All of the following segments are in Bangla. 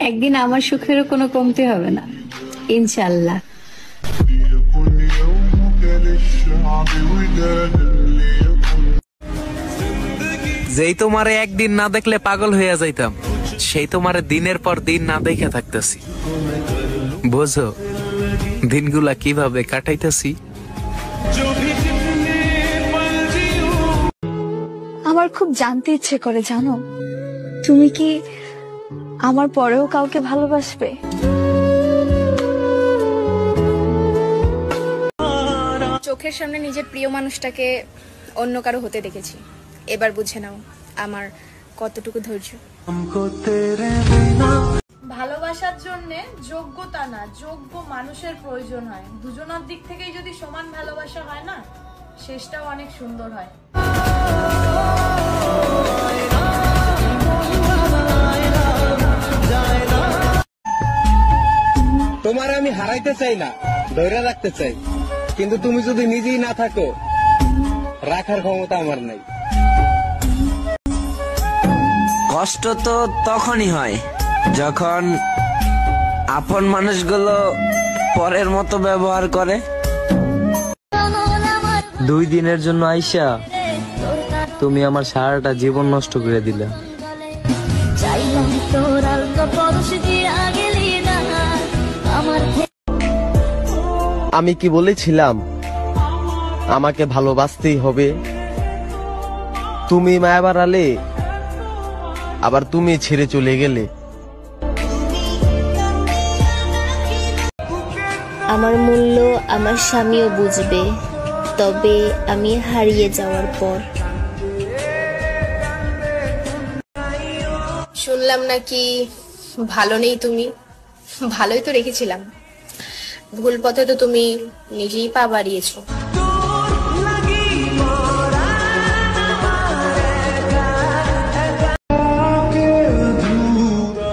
একদিন আমার সুখেরও কোনো কমতি হবে না, ইনশাল্লাহ। যেই তোমারে একদিন না দেখলে পাগল হইয়া যাইতাম, সেই তোমারে দিনের পর দিন না দেখে থাকতেছি। বোঝো দিনগুলা কিভাবে কাটাইতেছি। আমার খুব জানতে ইচ্ছে করে, জানো তুমি কি আমার পরেও কাউকে ভালোবাসবে? চোখের সামনে নিজের প্রিয় মানুষটাকে অন্য কারো হতে দেখেছি। এবার বুঝে নাও আমার কতটুকু ধৈর্য। ভালোবাসার জন্য যোগ্যতা না, যোগ্য মানুষের প্রয়োজন হয়। দুজনের দিক থেকেই যদি সমান ভালোবাসা হয় না, শেষটাও অনেক সুন্দর হয়। তোমার আমি হারাইতে চাই না, ধরে রাখতে চাই, কিন্তু তুমি যদি নিজেই না থাকো, রাখার ক্ষমতা আমার নাই। কষ্ট তো তখনই হয় যখন আপন মানুষগুলো পরের মতো ব্যবহার করে। 2 দিনের জন্য আইসা তুমি আমার সারাটা জীবন নষ্ট করে দিলে। আমি কি বলেছিলাম আমাকে ভালোবাসতেই হবে? তুমি মায়া বাড়ালে, আবার তুমি ছেড়ে চলে গেলে। আমার মূল্য আমার স্বামীও বুঝবে, তবে আমি হারিয়ে যাওয়ার পর। শুনলাম নাকি ভালো নেই তুমি। ভালোই তো রেখেছিলাম, ভুল পথে তো তুমি নিজেই পা বাড়িয়েছো।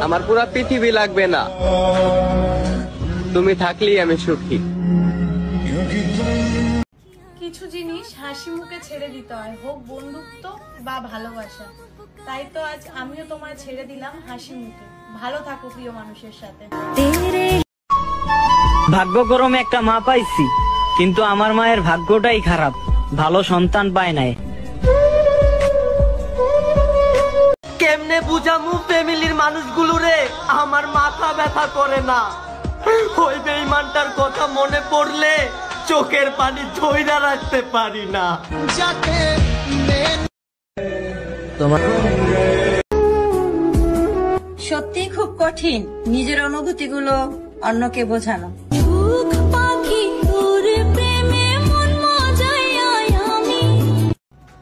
আমার পুরা পৃথিবী লাগবে না, তুমি থাকলেই আমি সুখী। কিছু জিনিস হাসি মুখে ছেড়ে দিতে হয়, হোক বন্ধুত্ব বা ভালোবাসা। তাই তো আজ আমিও তোমায় ছেড়ে দিলাম হাসি মুখে। ভালো থাকো প্রিয় মানুষের সাথে। ভাগ্যক্রমে একটা মা পাইছি, কিন্তু আমার মায়ের ভাগ্যটাই খারাপ, ভালো সন্তান পায় নাই। কেমনে বুঝামু ফ্যামিলির মানুষগুলো রে, আমার মাথা ব্যথা করে না। ওই বেঈমানটার কথা মনে পড়লে চোখের পানি ধইরা রাখতে পারি না। সত্যি খুব কঠিন নিজের অনুভূতিগুলো অন্যকে বোঝানো।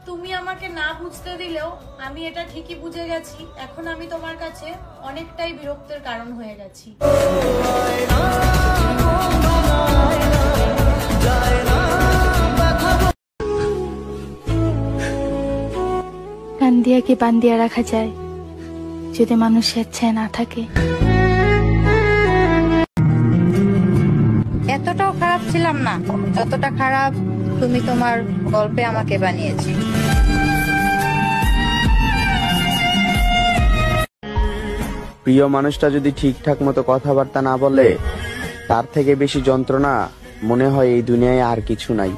তুমি আমাকে না বুঝতে দিলেও আমি এটা ঠিকই বুঝে গেছি। এখন আমি তোমার কাছে অনেকটাই বিরক্তের কারণ হয়ে গেছি। কান দিয়া কি পান দিয়া রাখা যায় যদি মানুষ স্বেচ্ছায় না থাকে? এতটাও খারাপ ছিলাম না যতটা খারাপ তুমি তোমার গল্পে আমাকে বানিয়েছো। প্রিয় মানুষটা যদি ঠিকঠাক মতো কথাবার্তা না বলে, তার থেকে বেশি যন্ত্রণা মনে হয় এই দুনিয়ায় আর কিছু নাই।